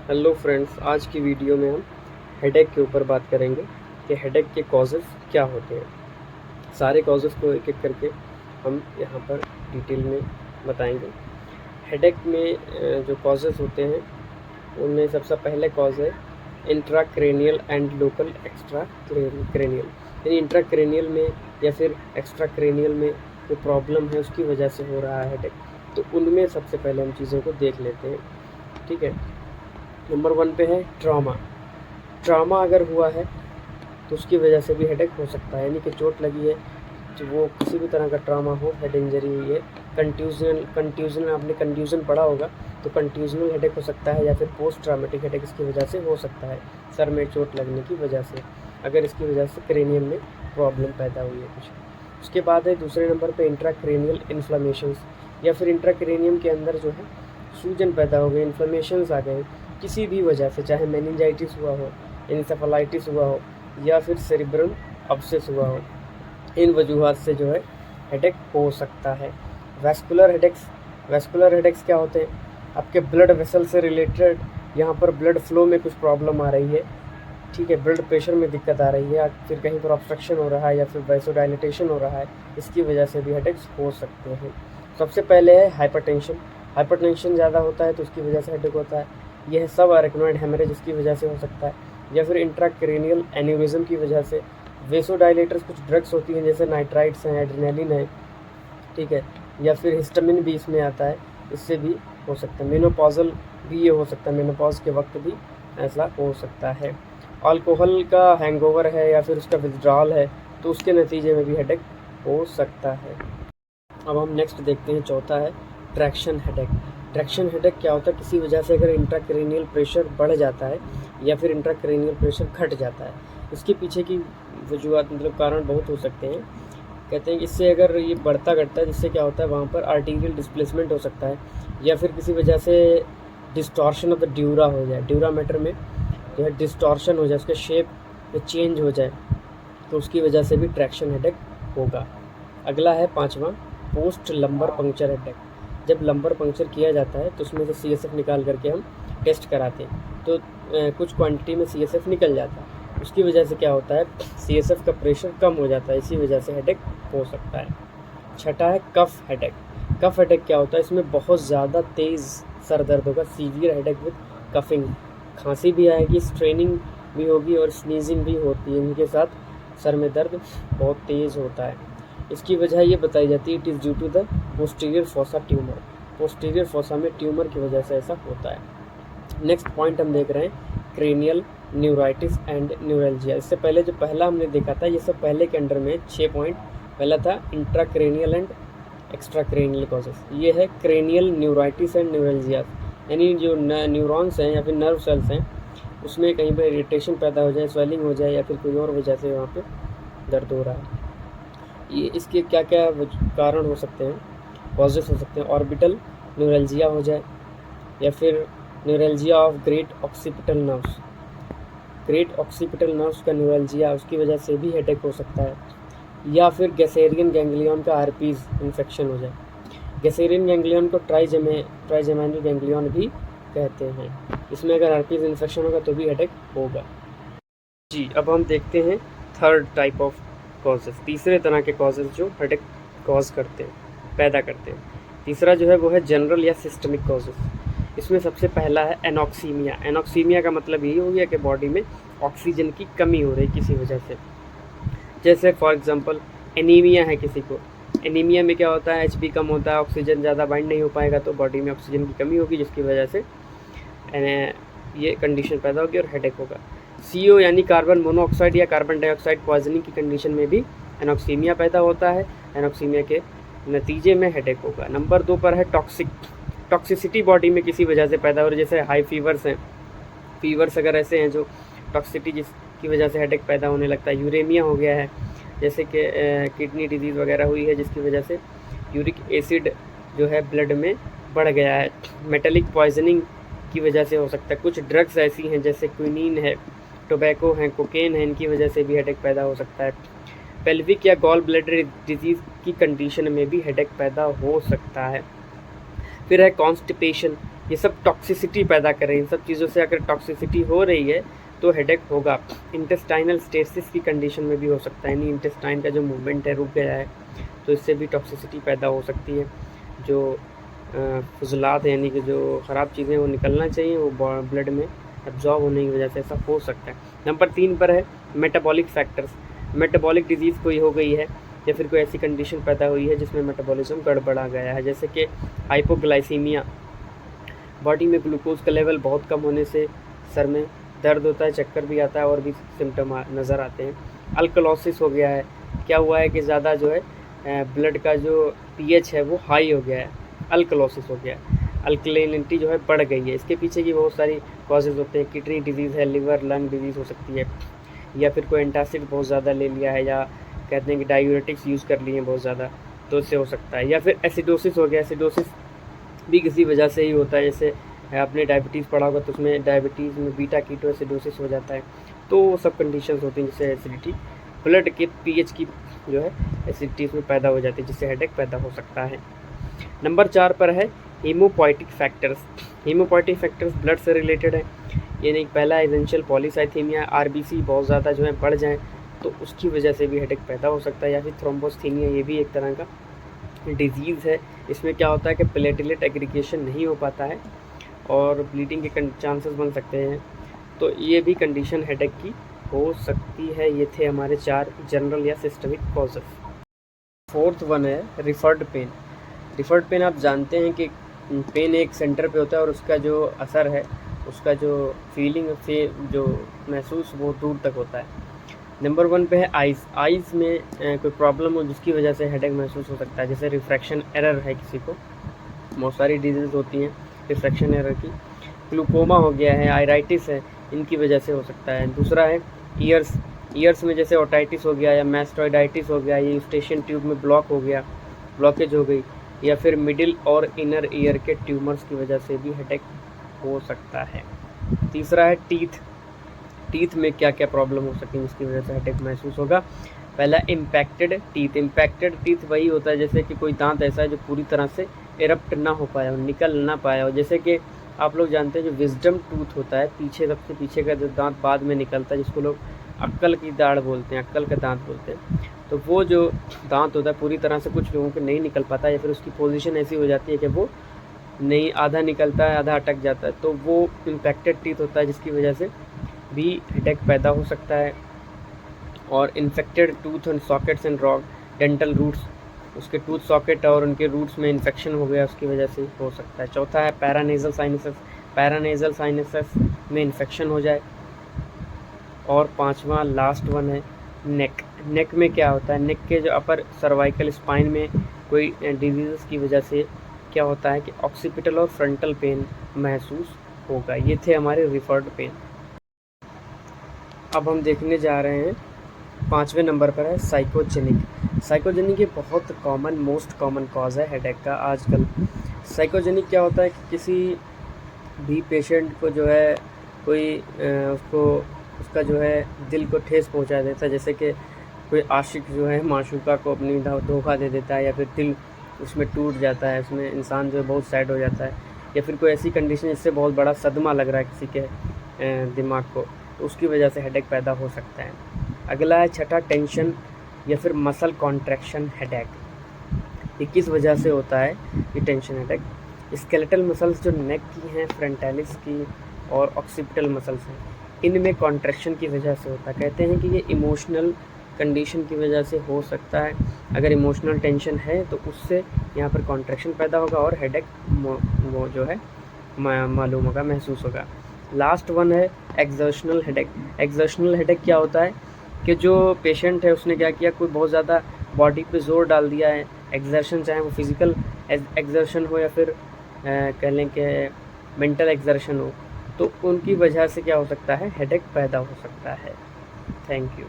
Hello friends, आज की video में हम हेडेक के ऊपर बात करेंगे कि हेडेक के कॉजेज़ क्या होते हैं। सारे कॉजेज़ को एक एक करके हम यहाँ पर डिटेल में बताएंगे। हेडेक में जो कॉजेज़ होते हैं उनमें सबसे पहले कॉज है intracranial and local extra cranial. यानी इंट्राक्रेनियल में या फिर एक्स्ट्रा क्रेनियल में जो प्रॉब्लम है उसकी वजह से हो रहा है हेडेक। तो उनमें सबसे पहले हम चीज़ों को देख लेते हैं। ठीक है, नंबर 1 पे है ट्रॉमा। ट्रॉमा अगर हुआ है तो उसकी वजह से भी हेडेक हो सकता है, यानी कि चोट लगी है, तो वो किसी भी तरह का ट्रॉमा हो, हेड इंजरी हुई है, कंट्यूजन आपने कंट्यूजन पढ़ा होगा, तो कंट्यूजनल हेडेक हो सकता है या फिर पोस्ट ट्रॉमेटिक हेडेक इसकी वजह से हो सकता है, सर में चोट लगने की वजह से, अगर इसकी वजह से क्रेनियम में प्रॉब्लम पैदा हुई है कुछ। उसके बाद है दूसरे नंबर पर इंट्राक्रेनियल इन्फ्लेमेशंस, या फिर इंट्राक्रेनियम के अंदर जो है सूजन पैदा हो गई, इन्फ्लेमेशंस आ गए किसी भी वजह से, चाहे मेनिंजाइटिस हुआ हो, एन्सेफेलाइटिस हुआ हो या फिर सेरिब्रल अब्सेस हुआ हो, इन वजूहात से जो है हेडेक हो सकता है। वैस्कुलर हेडेक्स क्या होते हैं? आपके ब्लड वेसल से रिलेटेड, यहाँ पर ब्लड फ्लो में कुछ प्रॉब्लम आ रही है, ठीक है, ब्लड प्रेशर में दिक्कत आ रही है, या फिर कहीं पर ऑब्स्ट्रक्शन हो रहा है या फिर वैसोडाइलेटेशन हो रहा है, इसकी वजह से भी हेडेक्स हो सकते हैं। सबसे पहले है हाइपरटेंशन ज़्यादा होता है तो उसकी वजह से हेडेक होता है। यह सब अरेक्नोइड हेमरेज इसकी वजह से हो सकता है, या फिर इंट्राक्रेनियल एन्यूरिज्म की वजह से। वेसोडाइलेटर्स कुछ ड्रग्स होती हैं जैसे नाइट्राइट्स हैं, एड्रेनालिन है, ठीक है, या फिर हिस्टामिन भी इसमें आता है, इससे भी हो सकता है। मेनोपॉजल भी ये हो सकता है, मेनोपॉज के वक्त भी ऐसा हो सकता है। अल्कोहल का हैंगओवर है या फिर उसका विथड्रॉल है तो उसके नतीजे में भी हेडेक हो सकता है। अब हम नेक्स्ट देखते हैं, चौथा है ट्रैक्शन हेडेक। ट्रैक्शन हेडेक क्या होता है? किसी वजह से अगर इंट्राक्रेनियल प्रेशर बढ़ जाता है या फिर इंट्राक्रेनियल प्रेशर घट जाता है, इसके पीछे की वजूहत मतलब कारण बहुत हो सकते हैं। कहते हैं कि इससे अगर ये बढ़ता घटता है, जिससे क्या होता है वहाँ पर आर्टीरियल डिस्प्लेसमेंट हो सकता है, या फिर किसी वजह से डिस्टॉर्शन ऑफ द ड्यूरा हो जाए, ड्यूरा मैटर में जो है डिस्टॉर्शन हो जाए, उसका शेप चेंज हो जाए, तो उसकी वजह से भी ट्रैक्शन हेडेक होगा। अगला है पाँचवा, पोस्ट लंबर पंक्चर हेडेक। जब लंबर पंक्चर किया जाता है तो उसमें से CSF निकाल करके हम टेस्ट कराते हैं, तो कुछ क्वांटिटी में CSF निकल जाता है, उसकी वजह से क्या होता है CSF का प्रेशर कम हो जाता है, इसी वजह से हेडेक हो सकता है। छठा है कफ हेडेक। कफ हेडेक क्या होता है? इसमें बहुत ज़्यादा तेज़ सर दर्द होगा, सीवियर हेडेक विद कफिंग, खांसी भी आएगी, स्ट्रेनिंग भी होगी और स्नीजिंग भी होती है, इनके साथ सर में दर्द बहुत तेज़ होता है। इसकी वजह ये बताई जाती है, it is due to the posterior fossa tumour, posterior fossa में ट्यूमर की वजह से ऐसा होता है। नेक्स्ट पॉइंट हम देख रहे हैं क्रेनियल न्यूराइटिस एंड न्यूरल्जिया। इससे पहले जो पहला हमने देखा था, ये सब पहले के अंडर में 6 पॉइंट। पहला था intracranial and extra cranial causes, ये है क्रेनियल न्यूराइटिस एंड न्यूरल्जिया, यानी जो न्यूरॉन्स हैं या फिर नर्व सेल्स हैं उसमें कहीं पर इरिटेशन पैदा हो जाए, स्वेलिंग हो जाए, या फिर कोई और वजह से वहाँ पे दर्द हो रहा है। ये इसके क्या क्या कारण हो सकते हैं, कॉजेस हो सकते हैं? ऑर्बिटल न्यूरल्जिया हो जाए, या फिर neuralgia of great occipital nerves, great occipital nerves का न्यूरल्जिया, उसकी वजह से भी हेडेक हो सकता है। या फिर गैसेरियन गैंग्लियन का आरपीज इन्फेक्शन हो जाए। गैसेरियन गैंग्लियन को ट्राइजेमाइनल गैंग्लियन भी कहते हैं। इसमें अगर आरपीज इन्फेक्शन होगा तो भी हेडेक होगा। जी, अब हम देखते हैं थर्ड टाइप ऑफ कॉजेज़, तीसरे तरह के कॉजेज़ जो हेडेक कॉज करते हैं, पैदा करते हैं। तीसरा जो है वो है जनरल या सिस्टमिक कॉजेज़। इसमें सबसे पहला है एनॉक्सीमिया। एनॉक्सीमिया का मतलब यही हो गया कि बॉडी में ऑक्सीजन की कमी हो रही किसी वजह से। जैसे फॉर एग्जांपल एनीमिया है किसी को, एनीमिया में क्या होता है, HB कम होता है, ऑक्सीजन ज़्यादा बाइंड नहीं हो पाएगा तो बॉडी में ऑक्सीजन की कमी होगी, जिसकी वजह से ये कंडीशन पैदा होगी और हेडेक होगा। CO यानी कार्बन मोनोऑक्साइड या कार्बन डाइऑक्साइड पॉइजनिंग की कंडीशन में भी एनॉक्सीमिया पैदा होता है, एनॉक्सीमिया के नतीजे में हेडेक होगा। नंबर 2 पर है टॉक्सिसिटी बॉडी में किसी वजह से पैदा हो रही है, जैसे हाई फीवर्स हैं, फीवर्स अगर ऐसे हैं जो टॉक्सिसिटी जिसकी वजह से हेडेक पैदा होने लगता है। यूरेमिया हो गया है, जैसे कि किडनी डिजीज़ वगैरह हुई है जिसकी वजह से यूरिक एसिड जो है ब्लड में बढ़ गया है। मेटेलिक पॉइजनिंग की वजह से हो सकता है। कुछ ड्रग्स ऐसी हैं जैसे क्विनीन है, टोबैको है, कोकेन है, इनकी वजह से भी हेडेक पैदा हो सकता है। पेल्विक या गॉल ब्लैडर डिजीज़ की कंडीशन में भी हेडेक पैदा हो सकता है। फिर है कॉन्स्टिपेशन। ये सब टॉक्सिसिटी पैदा कर रही है। इन सब चीज़ों से अगर टॉक्सिसिटी हो रही है तो हेडेक होगा। इंटेस्टाइनल स्टेसिस की कंडीशन में भी हो सकता है, यानी इंटेस्टाइन का जो मूवमेंट है रुक गया है, तो इससे भी टॉक्सिसिटी पैदा हो सकती है। जो फजलात यानी कि जो ख़राब चीज़ें वो निकलना चाहिए, वो ब्लड में एब्जॉर्ब होने की वजह से ऐसा हो सकता है। नंबर 3 पर है मेटाबॉलिक फैक्टर्स। मेटाबॉलिक डिजीज़ कोई हो गई है या फिर कोई ऐसी कंडीशन पैदा हुई है जिसमें मेटाबॉलिज्म गड़बड़ा गया है, जैसे कि हाइपोग्लाइसीमिया, बॉडी में ग्लूकोज का लेवल बहुत कम होने से सर में दर्द होता है, चक्कर भी आता है और भी सिम्टम नज़र आते हैं। अल्कलोसिस हो गया है, क्या हुआ है कि ज़्यादा जो है ब्लड का जो पीएच है वो हाई हो गया है, अल्कलोसिस हो गया है, अल्कलिनिटी जो है बढ़ गई है। इसके पीछे की बहुत सारी कॉजेज़ होते हैं, किडनी डिजीज़ है, लिवर लंग डिजीज़ हो सकती है, या फिर कोई एंटासिड बहुत ज़्यादा ले लिया है, या कहते हैं कि डायूरेटिक्स यूज़ कर लिए हैं बहुत ज़्यादा, तो इससे हो सकता है। या फिर एसिडोसिस हो गया, एसिडोसिस भी किसी वजह से ही होता है, जैसे आपने डायबिटीज़ पढ़ा होगा तो उसमें डायबिटीज़ में बीटा कीटो एसिडोसिस हो जाता है, तो वो सब कंडीशंस होती हैं जिससे एसिडिटी ब्लड के पीएच की जो है एसिडिटी इसमें पैदा हो जाती है, जिससे हेडेक पैदा हो सकता है। नंबर 4 पर है haemopoietic factors. Haemopoietic factors blood से रिलेटेड है, यानी पहला एसेंशियल पॉलीसाइथीमिया, आरबीसी बहुत ज़्यादा जो है बढ़ जाएँ तो उसकी वजह से भी हेडेक पैदा हो सकता है, या फिर थ्रोम्बोस्थीनिया, ये भी एक तरह का डिजीज़ है। इसमें क्या होता है कि प्लेटलेट एग्रीगेशन नहीं हो पाता है और ब्लीडिंग के चांसेस बन सकते हैं, तो ये भी कंडीशन हेडेक की हो सकती है। ये थे हमारे 4 जनरल या सिस्टमिक कॉजेस। 4th वन है रिफर्ड पेन। रिफर्ड पेन आप जानते हैं कि पेन एक सेंटर पे होता है और उसका जो असर है, उसका जो फीलिंग से जो महसूस वो दूर तक होता है। नंबर 1 पे है आइज़। आइज़ में कोई प्रॉब्लम हो जिसकी वजह से हेडेक महसूस हो सकता है, जैसे रिफ्रैक्शन एरर है किसी को, बहुत सारी डिजीज़ होती हैं रिफ्रैक्शन एरर की। ग्लूकोमा हो गया है, आयराइटिस है, इनकी वजह से हो सकता है। दूसरा है ईयर्स। ईयर्स में जैसे ओटाइटिस हो गया या मैस्टोइडाइटिस हो गया, ये यूस्टेशियन ट्यूब में ब्लॉक हो गया, ब्लॉकेज हो गई, या फिर मिडिल और इनर ईयर के ट्यूमर्स की वजह से भी हेडेक हो सकता है। तीसरा है टीथ। टीथ में क्या क्या प्रॉब्लम हो सकती है जिसकी वजह से हेडेक महसूस होगा। पहला इम्पैक्टेड टीथ। इम्पैक्टेड टीथ वही होता है जैसे कि कोई दांत ऐसा है जो पूरी तरह से इरप्ट ना हो पाया हो, निकल ना पाया हो, जैसे कि आप लोग जानते हैं जो विजडम टूथ होता है, पीछे सबसे पीछे का जो दांत बाद में निकलता है, जिसको लोग अक्कल की दाढ़ बोलते हैं, अक्कल का दांत बोलते हैं, तो वो जो दांत होता है पूरी तरह से कुछ लोगों को नहीं निकल पाता, या फिर उसकी पोजीशन ऐसी हो जाती है कि वो नहीं, आधा निकलता है आधा अटक जाता है, तो वो इम्पैक्टेड टीथ होता है जिसकी वजह से भी हेडेक पैदा हो सकता है। और infected tooth and sockets and rock dental roots, उसके टूथ सॉकेट और उनके रूट्स में इन्फेक्शन हो गया उसकी वजह से हो सकता है। चौथा है पैरानेजल साइनसेस। पैरानेजल साइनसेस में इन्फेक्शन हो जाए। और 5वां लास्ट वन है नेक। नेक में क्या होता है, नेक के जो अपर सर्वाइकल स्पाइन में कोई डिजीज़ की वजह से क्या होता है कि ऑक्सीपिटल और फ्रंटल पेन महसूस होगा। ये थे हमारे रिफर्ड पेन। अब हम देखने जा रहे हैं 5वें नंबर पर है साइकोजेनिक। साइकोजेनिक ये बहुत कॉमन, मोस्ट कॉमन कॉज है हेडेक का आजकल। साइकोजेनिक क्या होता है कि किसी भी पेशेंट को जो है कोई उसका जो है दिल को ठेस पहुंचा देता है, जैसे कि कोई आशिक जो है माशूका को अपनी धोखा दे देता है, या फिर दिल उसमें टूट जाता है, उसमें इंसान जो है बहुत सैड हो जाता है, या फिर कोई ऐसी कंडीशन जिससे बहुत बड़ा सदमा लग रहा है किसी के दिमाग को, तो उसकी वजह से हेडेक पैदा हो सकता है। अगला है 6ठा टेंशन या फिर मसल कॉन्ट्रैक्शन हेडेक। ये किस वजह से होता है ये टेंशन हेडेक? स्केलेटल मसल्स जो नेक की हैं, फ्रंटालिस की और ऑक्सीपिटल मसल्स हैं, इनमें कॉन्ट्रैक्शन की वजह से होता है। कहते हैं कि ये इमोशनल कंडीशन की वजह से हो सकता है। अगर इमोशनल टेंशन है तो उससे यहाँ पर कॉन्ट्रैक्शन पैदा होगा और हेडेक वो जो है मालूम होगा, महसूस होगा। लास्ट वन है एक्सर्शनल हेडेक। एक्सर्शनल हेडेक क्या होता है कि जो पेशेंट है उसने क्या किया, कोई बहुत ज़्यादा बॉडी पे जोर डाल दिया है, एक्सर्शन, चाहे वो फिज़िकल एक्सर्शन हो या फिर कह लें कि मेंटल एक्सर्शन हो, तो उनकी वजह से क्या हो सकता है, हेडेक पैदा हो सकता है। Thank you.